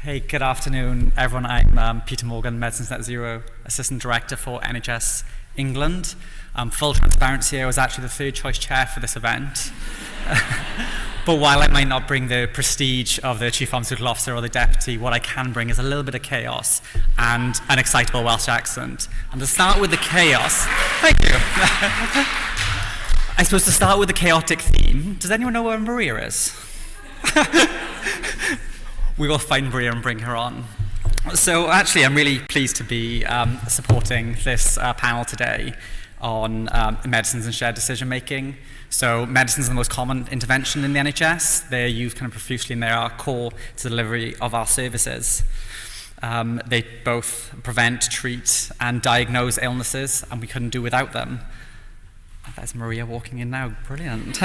Hey, good afternoon, everyone. I'm Peter Morgan, Medicines Net Zero Assistant Director for NHS England. Full transparency, I was actually the third choice chair for this event. But while I might not bring the prestige of the Chief Pharmaceutical Officer or the Deputy, what I can bring is a little bit of chaos and an excitable Welsh accent. And to start with the chaos, thank you. I suppose to start with the chaotic theme, does anyone know where Maria is? We will find Maria and bring her on. So actually, I'm really pleased to be supporting this panel today on medicines and shared decision making. So medicines are the most common intervention in the NHS. They're used kind of profusely and they are core to the delivery of our services. They both prevent, treat, and diagnose illnesses, and we couldn't do without them. There's Maria walking in now. Brilliant.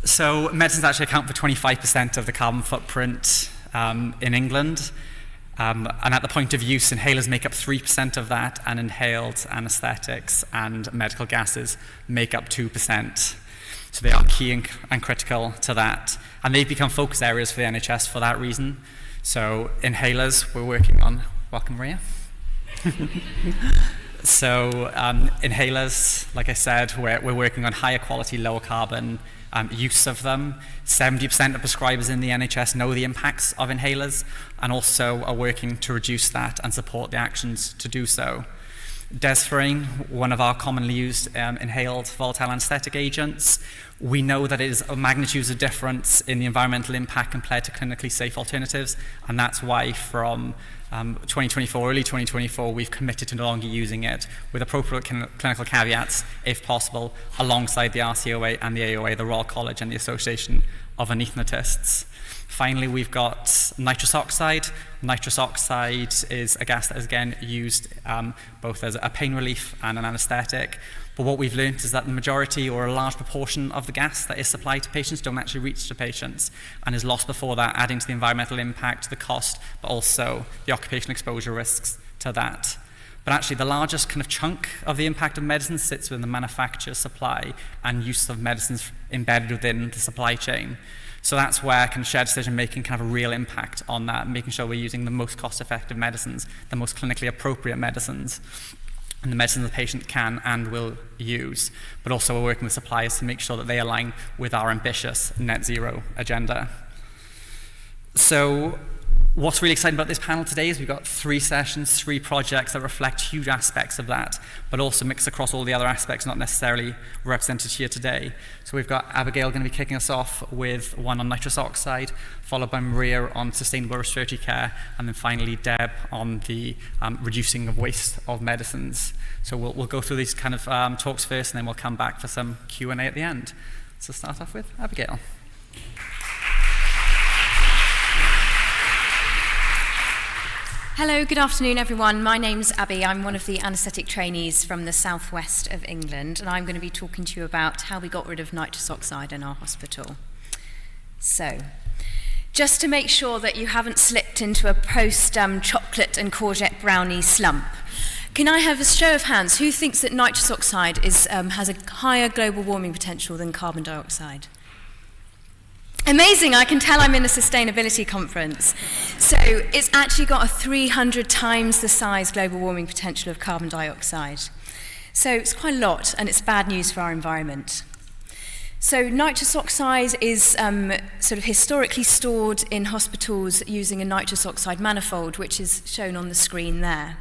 So medicines actually account for 25% of the carbon footprint in England. And at the point of use, inhalers make up 3% of that, and inhaled anaesthetics and medical gases make up 2%. So they are key and critical to that. And they've become focus areas for the NHS for that reason. So inhalers, we're working on, welcome Maria. So inhalers, like I said, we're working on higher quality, lower carbon use of them. 70% of prescribers in the NHS know the impacts of inhalers and also are working to reduce that and support the actions to do so. Desferrine, one of our commonly used inhaled volatile anaesthetic agents, we know that it is a magnitude of difference in the environmental impact compared to clinically safe alternatives, and that's why from 2024, early 2024, we've committed to no longer using it with appropriate clinical caveats, if possible, alongside the RCOA and the AOA, the Royal College and the Association of Anaesthetists. Finally, we've got nitrous oxide. Nitrous oxide is a gas that is, again, used both as a pain relief and an anaesthetic. But what we've learned is that the majority or a large proportion of the gas that is supplied to patients don't actually reach to patients and is lost before that, adding to the environmental impact, the cost, but also the occupational exposure risks to that. But actually, the largest kind of chunk of the impact of medicine sits within the manufacture, supply, and use of medicines embedded within the supply chain. So that's where kind of shared decision making can have a real impact on that, making sure we're using the most cost-effective medicines, the most clinically appropriate medicines, and the medicines the patient can and will use. But also we're working with suppliers to make sure that they align with our ambitious net zero agenda. So what's really exciting about this panel today is we've got 3 sessions, 3 projects that reflect huge aspects of that, but also mix across all the other aspects not necessarily represented here today. So we've got Abigail going to be kicking us off with one on nitrous oxide, followed by Maria on sustainable respiratory care, and then finally Deb on the reducing of waste of medicines. So we'll go through these kind of talks first, and then we'll come back for some Q&A at the end. So start off with Abigail. Hello, good afternoon everyone. My name's Abby. I'm one of the anaesthetic trainees from the southwest of England, and I'm going to be talking to you about how we got rid of nitrous oxide in our hospital. So, just to make sure that you haven't slipped into a post-chocolate and courgette brownie slump, can I have a show of hands? Who thinks that nitrous oxide has a higher global warming potential than carbon dioxide? Amazing, I can tell I'm in a sustainability conference. So it's actually got a 300 times the size global warming potential of carbon dioxide. So it's quite a lot, and it's bad news for our environment. So nitrous oxide is sort of historically stored in hospitals using a nitrous oxide manifold, which is shown on the screen there.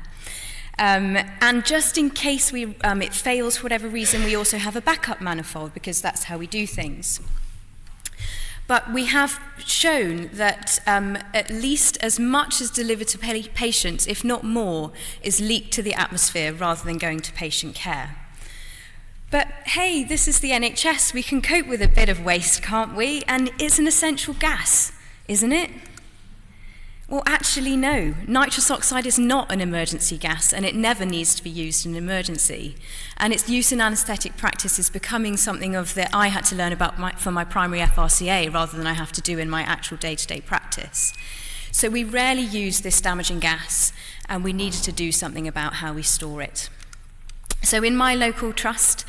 And just in case it fails for whatever reason, we also have a backup manifold, because that's how we do things. But we have shown that at least as much as delivered to patients, if not more, is leaked to the atmosphere rather than going to patient care. But hey, this is the NHS. We can cope with a bit of waste, can't we? And it's an essential gas, isn't it? Well, actually, no. Nitrous oxide is not an emergency gas, and it never needs to be used in an emergency. And its use in anaesthetic practice is becoming something that I had to learn about for my primary FRCA rather than I have to do in my actual day-to-day practice. So we rarely use this damaging gas, and we needed to do something about how we store it. So in my local trust,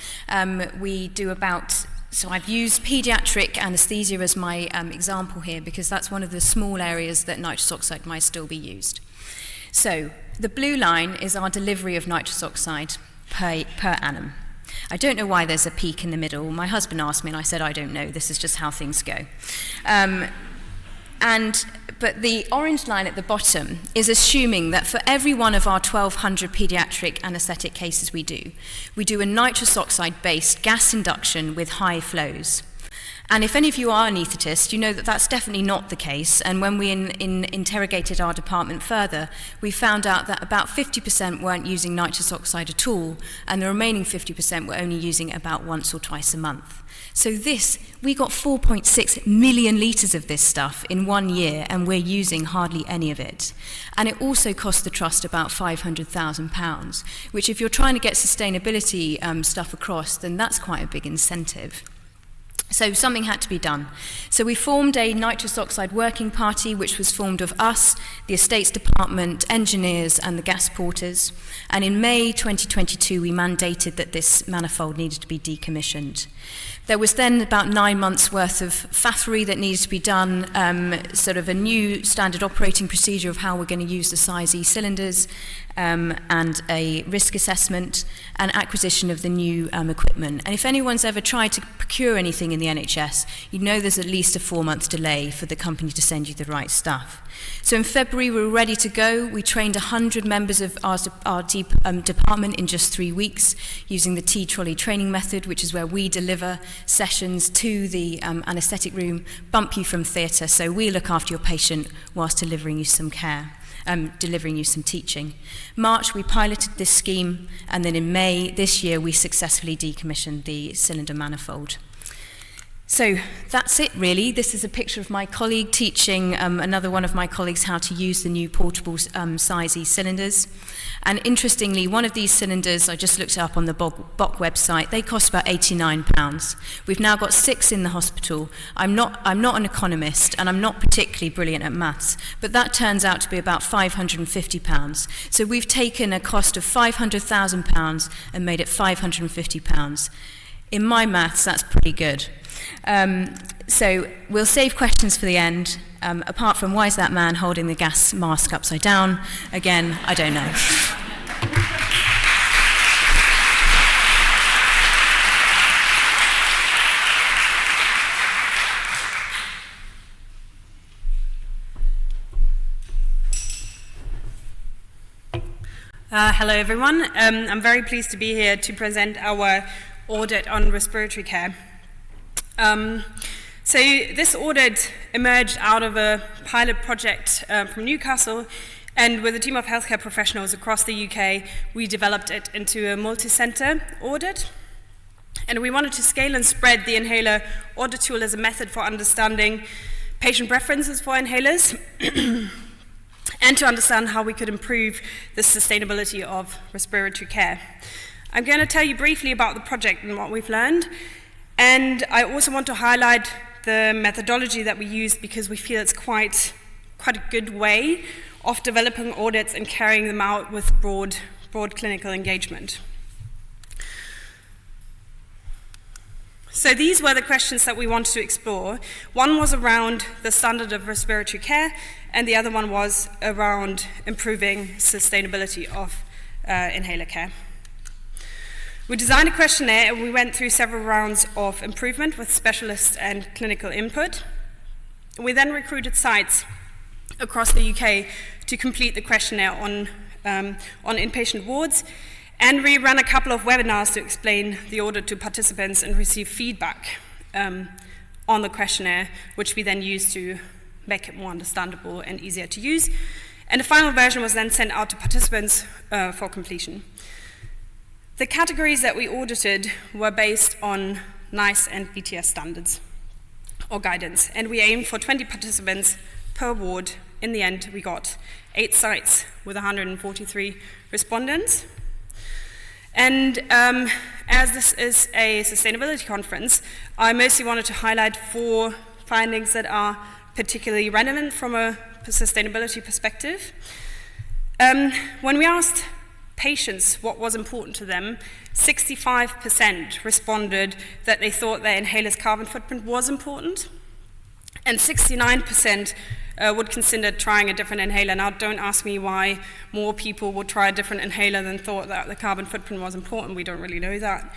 we do about So I've used paediatric anaesthesia as my example here because that's one of the small areas that nitrous oxide might still be used. So the blue line is our delivery of nitrous oxide per annum. I don't know why there's a peak in the middle. My husband asked me and I said, I don't know, this is just how things go. But the orange line at the bottom is assuming that for every one of our 1,200 paediatric anaesthetic cases we do a nitrous oxide-based gas induction with high flows. And if any of you are anaesthetists, you know that that's definitely not the case. And when we interrogated our department further, we found out that about 50% weren't using nitrous oxide at all, and the remaining 50% were only using it about once or twice a month. So we got 4.6 million litres of this stuff in 1 year, and we're using hardly any of it. And it also cost the trust about £500,000, which if you're trying to get sustainability stuff across, then that's quite a big incentive. So something had to be done. So we formed a nitrous oxide working party, which was formed of us, the estates department, engineers, and the gas porters. And in May 2022, we mandated that this manifold needed to be decommissioned. There was then about 9 months worth of faffery that needed to be done, sort of a new standard operating procedure of how we're going to use the size E cylinders, and a risk assessment and acquisition of the new equipment. And if anyone's ever tried to procure anything in the NHS, you know there's at least a 4-month delay for the company to send you the right stuff. So in February, we were ready to go. We trained 100 members of our department in just 3 weeks using the T-trolley training method, which is where we deliver sessions to the anaesthetic room, bump you from theatre, so we look after your patient whilst delivering you some care. Delivering you some teaching. March, we piloted this scheme, and then in May this year, we successfully decommissioned the cylinder manifold. So that's it, really. This is a picture of my colleague teaching another one of my colleagues how to use the new portable size E cylinders. And interestingly, one of these cylinders, I just looked it up on the BOC website, they cost about £89. We've now got 6 in the hospital. I'm not an economist, and I'm not particularly brilliant at maths, but that turns out to be about £550. So we've taken a cost of £500,000 and made it £550. In my maths, that's pretty good. So we'll save questions for the end. Apart from why is that man holding the gas mask upside down? Again, I don't know. Hello everyone. I'm very pleased to be here to present our audit on respiratory care. So this audit emerged out of a pilot project from Newcastle, and with a team of healthcare professionals across the UK, we developed it into a multi-centre audit. And we wanted to scale and spread the inhaler audit tool as a method for understanding patient preferences for inhalers and to understand how we could improve the sustainability of respiratory care. I'm going to tell you briefly about the project and what we've learned. And I also want to highlight the methodology that we used because we feel it's quite a good way of developing audits and carrying them out with broad clinical engagement. So these were the questions that we wanted to explore. One was around the standard of respiratory care, and the other one was around improving sustainability of inhaler care. We designed a questionnaire and we went through several rounds of improvement with specialists and clinical input. We then recruited sites across the UK to complete the questionnaire on inpatient wards, and we ran a couple of webinars to explain the audit to participants and receive feedback on the questionnaire, which we then used to make it more understandable and easier to use. And the final version was then sent out to participants for completion. The categories that we audited were based on NICE and BTS standards or guidance, and we aimed for 20 participants per ward. In the end, we got 8 sites with 143 respondents. And as this is a sustainability conference, I mostly wanted to highlight 4 findings that are particularly relevant from a sustainability perspective. When we asked patients what was important to them, 65% responded that they thought their inhaler's carbon footprint was important, and 69% would consider trying a different inhaler. Now, don't ask me why more people would try a different inhaler than thought that the carbon footprint was important. We don't really know that.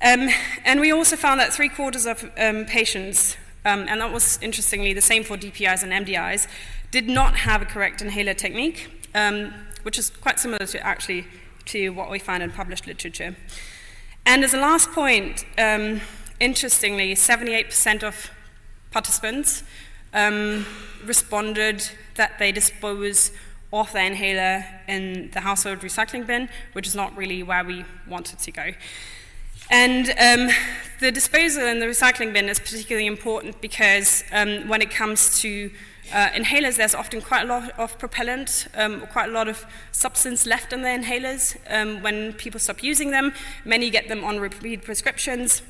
And we also found that 3/4 of patients, and that was interestingly the same for DPIs and MDIs, did not have a correct inhaler technique, which is quite similar to what we find in published literature. And as a last point, interestingly, 78% of participants responded that they dispose of their inhaler in the household recycling bin, which is not really where we wanted to go. And the disposal in the recycling bin is particularly important because when it comes to inhalers, there's often quite a lot of propellant, quite a lot of substance left in the inhalers. When people stop using them, many get them on repeat prescriptions.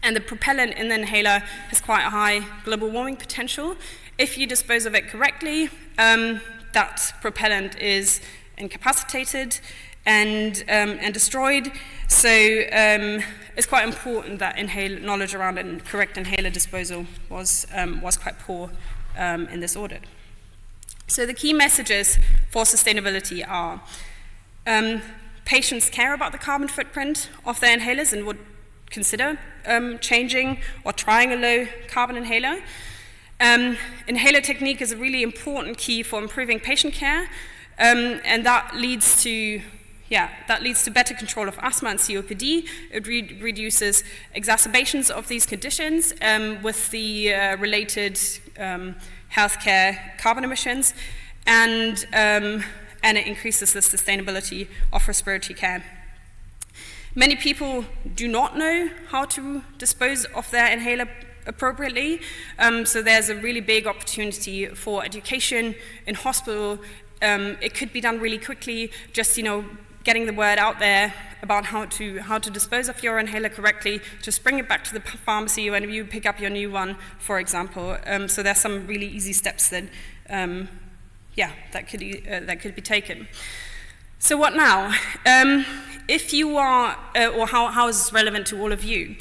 And the propellant in the inhaler has quite a high global warming potential. If you dispose of it correctly, that propellant is incapacitated and destroyed. So it's quite important that knowledge around correct inhaler disposal was quite poor in this audit. So the key messages for sustainability are patients care about the carbon footprint of their inhalers and would consider changing or trying a low carbon inhaler. Inhaler technique is a really important key for improving patient care, and that leads to better control of asthma and COPD. It reduces exacerbations of these conditions with the related healthcare carbon emissions, and it increases the sustainability of respiratory care. Many people do not know how to dispose of their inhaler appropriately, so there's a really big opportunity for education in hospital. It could be done really quickly, just getting the word out there about how to dispose of your inhaler correctly. Just bring it back to the pharmacy when you pick up your new one, for example. So there's some really easy steps that could be taken. So what now? If you are, or how is this relevant to all of you?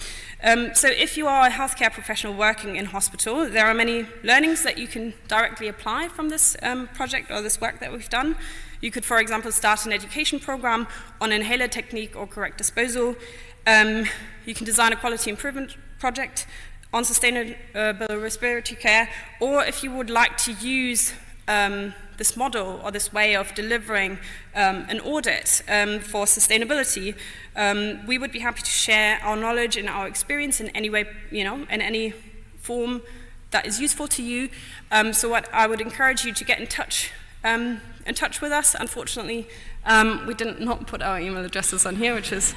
So if you are a healthcare professional working in hospital, there are many learnings that you can directly apply from this project or this work that we've done. You could, for example, start an education program on inhaler technique or correct disposal. You can design a quality improvement project on sustainable respiratory care, or if you would like to use this model or this way of delivering an audit for sustainability, we would be happy to share our knowledge and our experience in any way, in any form that is useful to you. So what I would encourage you to get in touch with us. Unfortunately, we did not put our email addresses on here, which is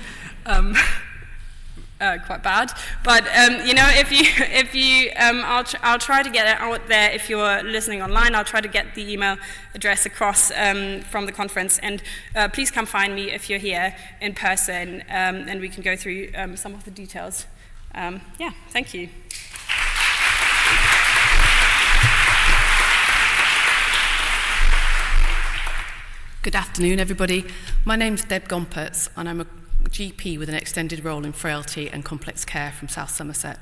quite bad. But I'll try to get it out there. If you're listening online, I'll try to get the email address across from the conference. And please come find me if you're here in person, and we can go through some of the details. Thank you. Good afternoon, everybody. My name's Deb Gompertz, and I'm a GP with an extended role in frailty and complex care from South Somerset.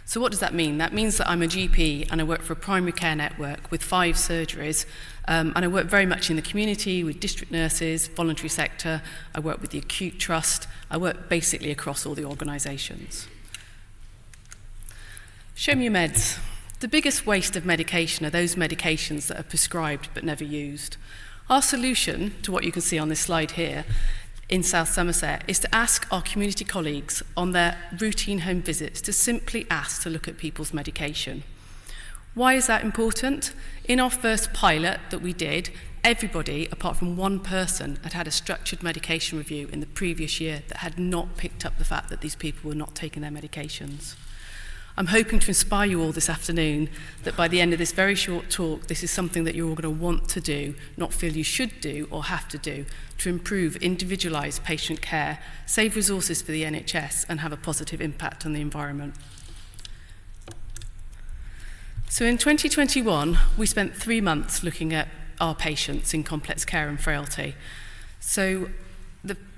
So what does that mean? That means that I'm a GP and I work for a primary care network with 5 surgeries, and I work very much in the community with district nurses, voluntary sector. I work with the acute trust. I work basically across all the organisations. Show me your meds. The biggest waste of medication are those medications that are prescribed but never used. Our solution to what you can see on this slide here in South Somerset is to ask our community colleagues on their routine home visits to simply ask to look at people's medication. Why is that important? In our first pilot that we did, everybody, apart from one person, had had a structured medication review in the previous year that had not picked up the fact that these people were not taking their medications. I'm hoping to inspire you all this afternoon that by the end of this very short talk, this is something that you're all going to want to do, not feel you should do or have to do, to improve individualised patient care, save resources for the NHS, and have a positive impact on the environment. So in 2021, we spent 3 months looking at our patients in complex care and frailty. So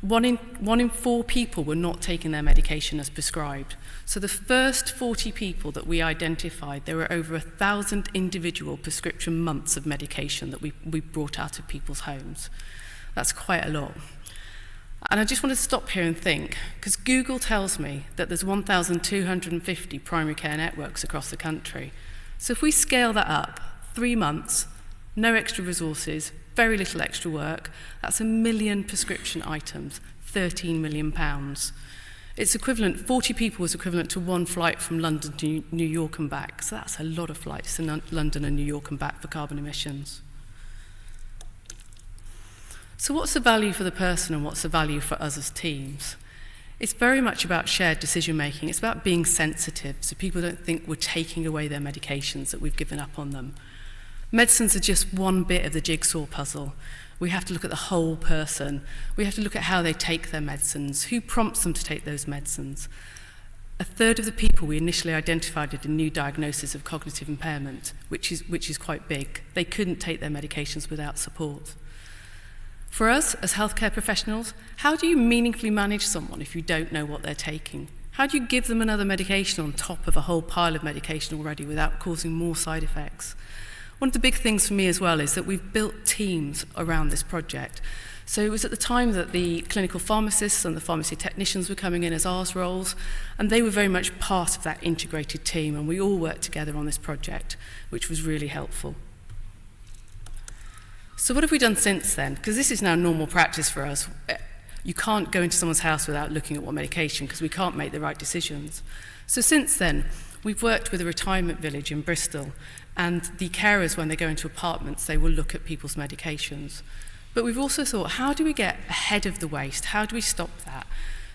one in 4 people were not taking their medication as prescribed. So the first 40 people that we identified, there were over 1,000 individual prescription months of medication that we brought out of people's homes. That's quite a lot. And I just want to stop here and think, because Google tells me that there's 1,250 primary care networks across the country. So if we scale that up, 3 months, no extra resources, very little extra work, that's 1 million prescription items, £13 million. It's equivalent, 40 people was equivalent to 1 flight from London to New York and back. So that's a lot of flights to London and New York and back for carbon emissions. So what's the value for the person and what's the value for us as teams? It's very much about shared decision making. It's about being sensitive so people don't think we're taking away their medications, that we've given up on them. Medicines are just one bit of the jigsaw puzzle. We have to look at the whole person. We have to look at how they take their medicines, who prompts them to take those medicines. 1/3 of the people we initially identified had a new diagnosis of cognitive impairment, which is quite big. They couldn't take their medications without support. For us, as healthcare professionals, how do you meaningfully manage someone if you don't know what they're taking? How do you give them another medication on top of a whole pile of medication already without causing more side effects? One of the big things for me as well is that we've built teams around this project. So it was at the time that the clinical pharmacists and the pharmacy technicians were coming in as ours roles, and they were very much part of that integrated team, and we all worked together on this project, which was really helpful. So what have we done since then? Because this is now normal practice for us. You can't go into someone's house without looking at what medication, because we can't make the right decisions. So since then, we've worked with a retirement village in Bristol, and the carers, when they go into apartments, they will look at people's medications. But we've also thought, how do we get ahead of the waste? How do we stop that?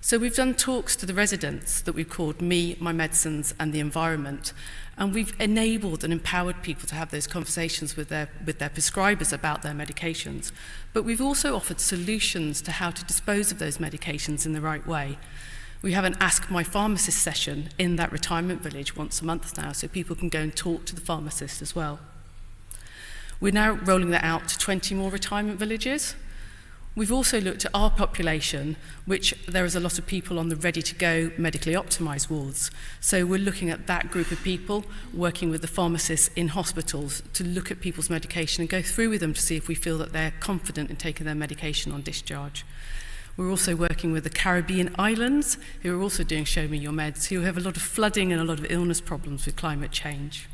So we've done talks to the residents that we've called Me, My Medicines and the Environment, and we've enabled and empowered people to have those conversations with their prescribers about their medications. But we've also offered solutions to how to dispose of those medications in the right way. We have an Ask My Pharmacist session in that retirement village once a month now, so people can go and talk to the pharmacist as well. We're now rolling that out to 20 more retirement villages. We've also looked at our population, which there is a lot of people on the ready-to-go medically optimised wards. So we're looking at that group of people, working with the pharmacists in hospitals to look at people's medication and go through with them to see if we feel that they're confident in taking their medication on discharge. We're also working with the Caribbean islands, who are also doing Show Me Your Meds, who have a lot of flooding and a lot of illness problems with climate change.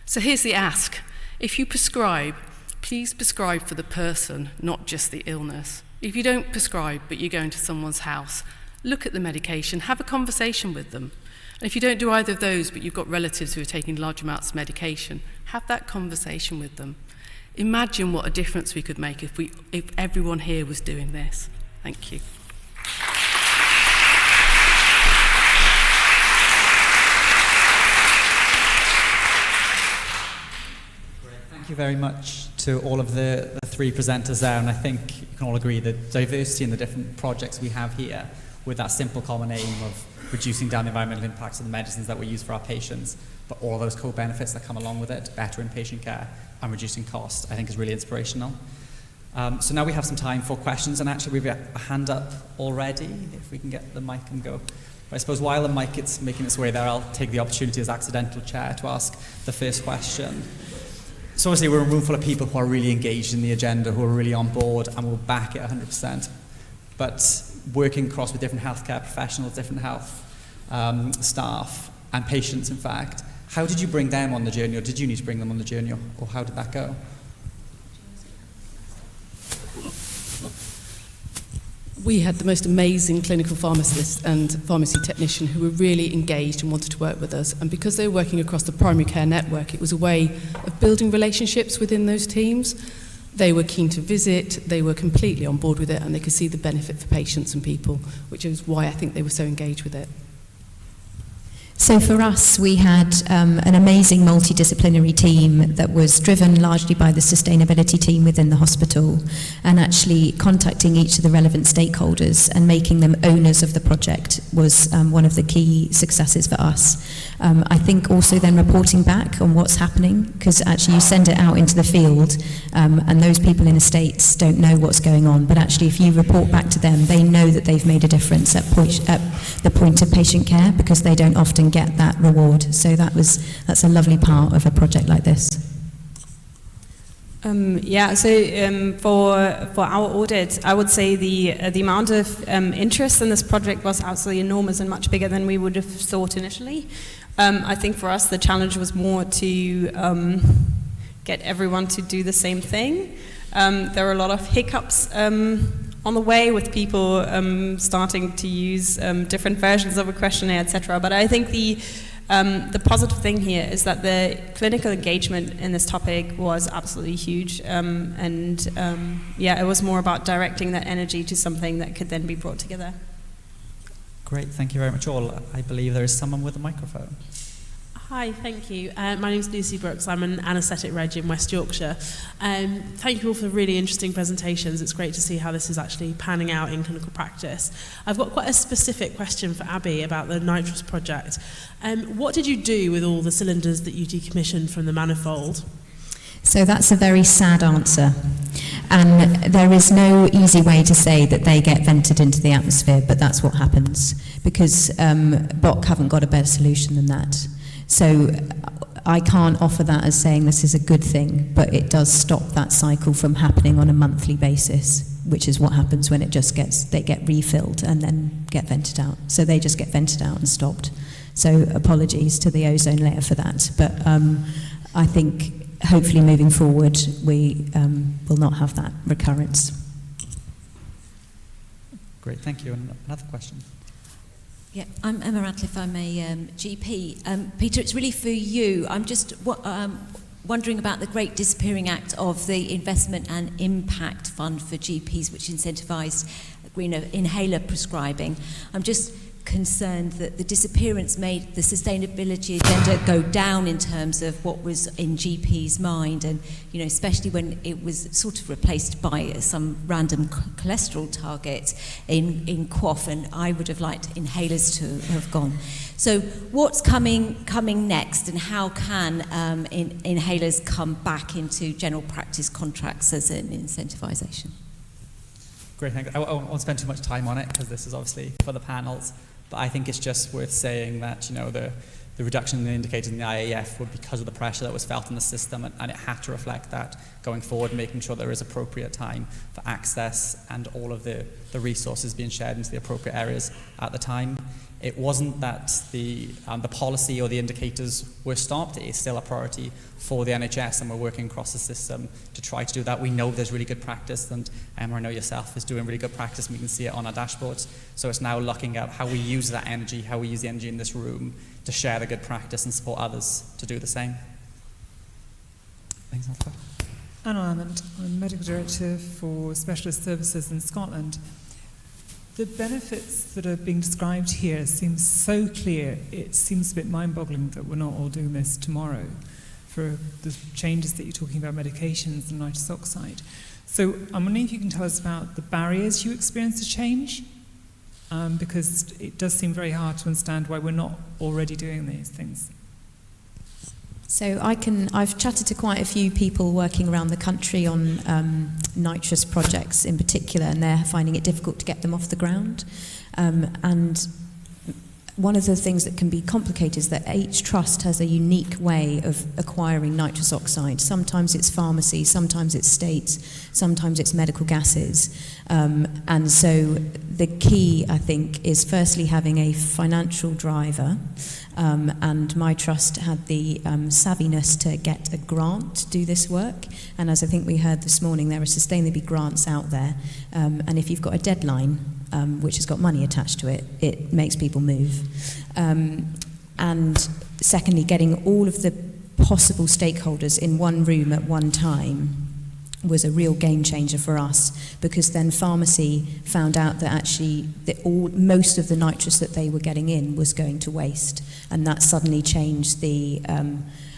So here's the ask. If you prescribe, please prescribe for the person, not just the illness. If you don't prescribe, but you go into someone's house, look at the medication, have a conversation with them. And if you don't do either of those, but you've got relatives who are taking large amounts of medication, have that conversation with them. Imagine what a difference we could make if everyone here was doing this. Thank you. Thank you very much to all of the 3 presenters there, and I think you can all agree that diversity in the different projects we have here, with that simple common aim of reducing down the environmental impacts of the medicines that we use for our patients, but all those co-benefits that come along with it, better inpatient care and reducing cost, I think is really inspirational. So now we have some time for questions, and actually we've got a hand up already, if we can get the mic and go. But I suppose while the mic is making its way there, I'll take the opportunity as accidental chair to ask the first question. So obviously we're a room full of people who are really engaged in the agenda, who are really on board, and will back it 100%. But working across with different healthcare professionals, different health staff, and patients, in fact, how did you bring them on the journey, or did you need to bring them on the journey, or how did that go? We had the most amazing clinical pharmacist and pharmacy technician who were really engaged and wanted to work with us. And because they were working across the primary care network, it was a way of building relationships within those teams. They were keen to visit, they were completely on board with it, and they could see the benefit for patients and people, which is why I think they were so engaged with it. So for us, we had an amazing multidisciplinary team that was driven largely by the sustainability team within the hospital, and actually contacting each of the relevant stakeholders and making them owners of the project was one of the key successes for us. I think also then reporting back on what's happening, because actually you send it out into the field and those people in estates don't know what's going on, but actually if you report back to them, they know that they've made a difference at the point of patient care, because they don't often get that reward. So that's a lovely part of a project like this. For our audit, I would say the amount of interest in this project was absolutely enormous and much bigger than we would have thought initially. I think for us the challenge was more to get everyone to do the same thing. There were a lot of hiccups on the way, with people starting to use different versions of a questionnaire, etc. But I think the positive thing here is that the clinical engagement in this topic was absolutely huge, it was more about directing that energy to something that could then be brought together. Great, thank you very much all. I believe there is someone with a microphone. Hi, thank you. My name is Lucy Brooks. I'm an anaesthetic reg in West Yorkshire. Thank you all for really interesting presentations. It's great to see how this is actually panning out in clinical practice. I've got quite a specific question for Abby about the Nitrous project. What did you do with all the cylinders that you decommissioned from the Manifold? So that's a very sad answer. And there is no easy way to say that they get vented into the atmosphere, but that's what happens, because BOC haven't got a better solution than that. So I can't offer that as saying this is a good thing, but it does stop that cycle from happening on a monthly basis, which is what happens when they get refilled and then get vented out. So they just get vented out and stopped. So apologies to the ozone layer for that. But I think hopefully moving forward, we will not have that recurrence. Great, thank you. And another question. Yeah, I'm Emma Ratcliffe, I'm a GP. Peter, it's really for you. I'm just wondering about the Great Disappearing Act of the Investment and Impact Fund for GPs, which incentivised green inhaler prescribing. I'm just concerned that the disappearance made the sustainability agenda go down in terms of what was in GP's mind, and especially when it was sort of replaced by some random cholesterol target in QOF, and I would have liked inhalers to have gone. So what's coming next, and how can inhalers come back into general practice contracts as an incentivisation? Great, thank you. I won't spend too much time on it because this is obviously for the panels. But I think it's just worth saying that the reduction in the indicators in the IAF were because of the pressure that was felt in the system, and it had to reflect that going forward, making sure there is appropriate time for access and all of the resources being shared into the appropriate areas at the time. It wasn't that the policy or the indicators were stopped. It is still a priority for the NHS, and we're working across the system to try to do that. We know there's really good practice, and Emma, I know yourself, is doing really good practice, and we can see it on our dashboards. So it's now looking at how we use that energy, how we use the energy in this room to share the good practice and support others to do the same. Thanks, Alpha. Anna Lamont, I'm Medical Director for Specialist Services in Scotland. The benefits that are being described here seem so clear, it seems a bit mind-boggling that we're not all doing this tomorrow for the changes that you're talking about, medications and nitrous oxide. So I'm wondering if you can tell us about the barriers you experience to change, because it does seem very hard to understand why we're not already doing these things. So I've chatted to quite a few people working around the country on nitrous projects in particular, and they're finding it difficult to get them off the ground. And one of the things that can be complicated is that each trust has a unique way of acquiring nitrous oxide. Sometimes it's pharmacy, sometimes it's states, sometimes it's medical gases. And so the key, I think, is firstly having a financial driver. And my trust had the savviness to get a grant to do this work. And as I think we heard this morning, there are sustainability grants out there. And if you've got a deadline, which has got money attached to it, it makes people move. And secondly, getting all of the possible stakeholders in one room at one time was a real game changer for us, because then pharmacy found out that actually most of the nitrous that they were getting in was going to waste, and that suddenly changed the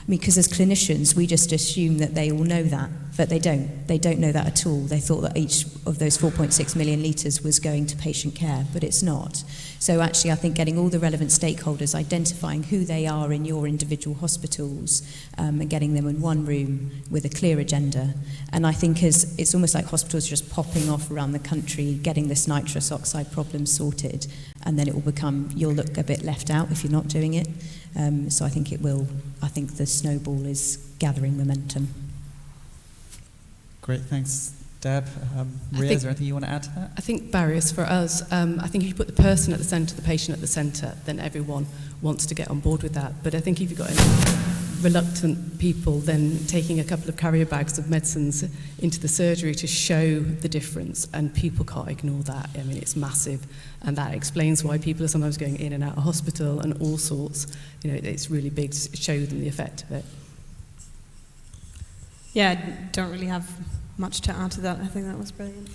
because as clinicians we just assume that they all know that, but they don't know that at all. They thought that each of those 4.6 million litres was going to patient care, but it's not. So actually I think getting all the relevant stakeholders, identifying who they are in your individual hospitals, and getting them in one room with a clear agenda. And I think it's almost like hospitals just popping off around the country, getting this nitrous oxide problem sorted, and then it will become, you'll look a bit left out if you're not doing it. So I think I think the snowball is gathering momentum. Great, thanks, Deb. Ria, is there anything you want to add to that? I think barriers for us, I think if you put the person at the centre, the patient at the centre, then everyone wants to get on board with that. But I think if you've got any reluctant people, then taking a couple of carrier bags of medicines into the surgery to show the difference, and people can't ignore that. I mean, it's massive, and that explains why people are sometimes going in and out of hospital and all sorts. You know, it's really big to show them the effect of it. Yeah, I don't really have much to add to that. I think that was brilliant.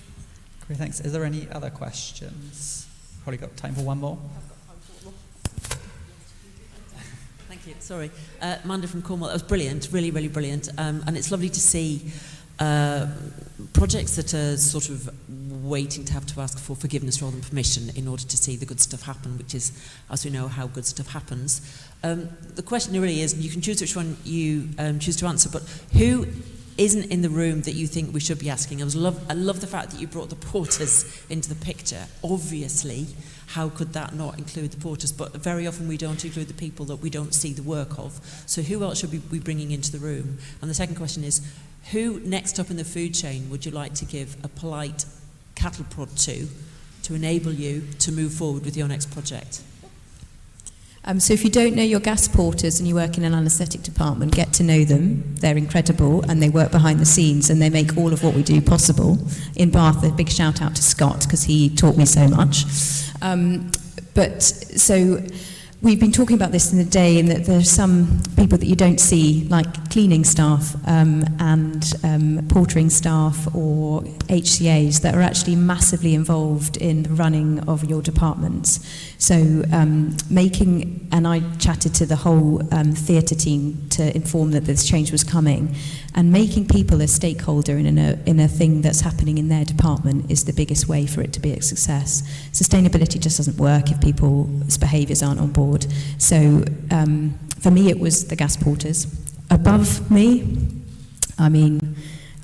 Great, thanks. Is there any other questions? Probably got time for one more. Thank you. Sorry. Amanda from Cornwall. That was brilliant, really, really brilliant. And it's lovely to see projects that are sort of waiting to have to ask for forgiveness rather than permission in order to see the good stuff happen, which is, as we know, how good stuff happens. The question really is, you can choose which one you choose to answer, but who isn't in the room that you think we should be asking? I love the fact that you brought the porters into the picture. Obviously, how could that not include the porters? But very often we don't include the people that we don't see the work of. So who else should we be bringing into the room? And the second question is, who next up in the food chain would you like to give a polite cattle prod to enable you to move forward with your next project? So if you don't know your gas porters and you work in an anaesthetic department, get to know them. They're incredible, and they work behind the scenes, and they make all of what we do possible. In Bath, a big shout out to Scott, because he taught me so much. So we've been talking about this in the day, and that there's some people that you don't see, like cleaning staff and portering staff or HCAs, that are actually massively involved in the running of your departments. So and I chatted to the whole theatre team to inform that this change was coming, and making people a stakeholder in a thing that's happening in their department is the biggest way for it to be a success. Sustainability just doesn't work if people's behaviours aren't on board. So for me it was the gas porters. Above me, I mean,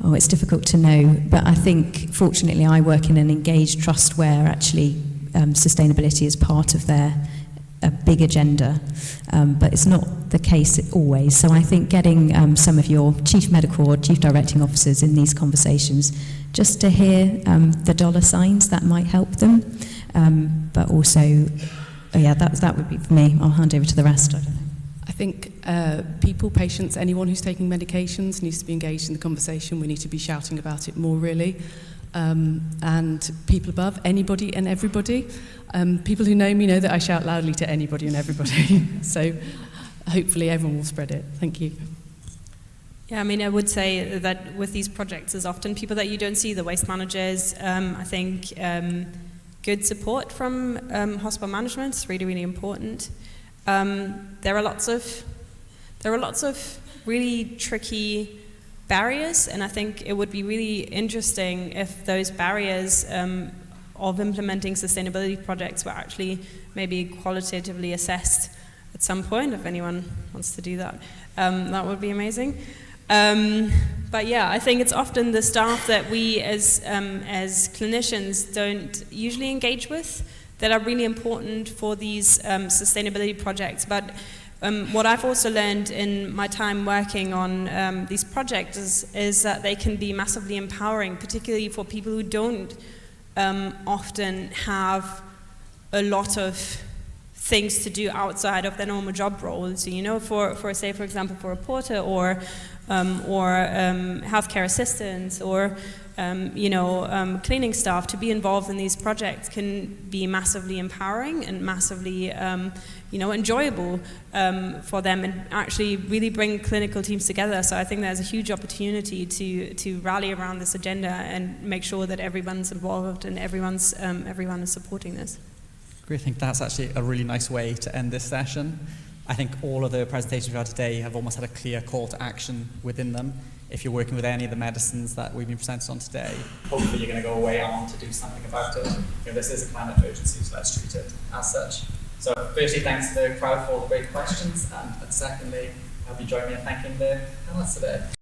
it's difficult to know, but I think fortunately I work in an engaged trust where actually sustainability is part of a big agenda, but it's not the case always. So I think getting some of your chief medical or chief directing officers in these conversations, just to hear the dollar signs, that might help them. But also, that would be for me. I'll hand over to the rest. I don't know. I think people, patients, anyone who's taking medications needs to be engaged in the conversation. We need to be shouting about it more, really. And people above, anybody and everybody. People who know me know that I shout loudly to anybody and everybody. So hopefully everyone will spread it. Thank you. Yeah, I mean, I would say that with these projects, there's often people that you don't see, the waste managers. I think good support from hospital management is really, really important. There are lots of really tricky barriers, and I think it would be really interesting if those barriers of implementing sustainability projects were actually maybe qualitatively assessed at some point. If anyone wants to do that, that would be amazing. But yeah, I think it's often the staff that we as clinicians don't usually engage with that are really important for these sustainability projects. But what I've also learned in my time working on these projects is that they can be massively empowering, particularly for people who don't often have a lot of things to do outside of their normal job roles. So, you know, for say, for example, for a porter or healthcare assistants or cleaning staff to be involved in these projects can be massively empowering and massively, enjoyable for them, and actually really bring clinical teams together. So I think there's a huge opportunity to rally around this agenda and make sure that everyone's involved and everyone is supporting this. I think that's actually a really nice way to end this session. I think all of the presentations we've had today have almost had a clear call to action within them. If you're working with any of the medicines that we've been presented on today, hopefully you're going to go away on to do something about it. This is a climate emergency, so let's treat it as such. So firstly, thanks to the crowd for all the great questions, and secondly, I hope you join me in thanking the panelists today.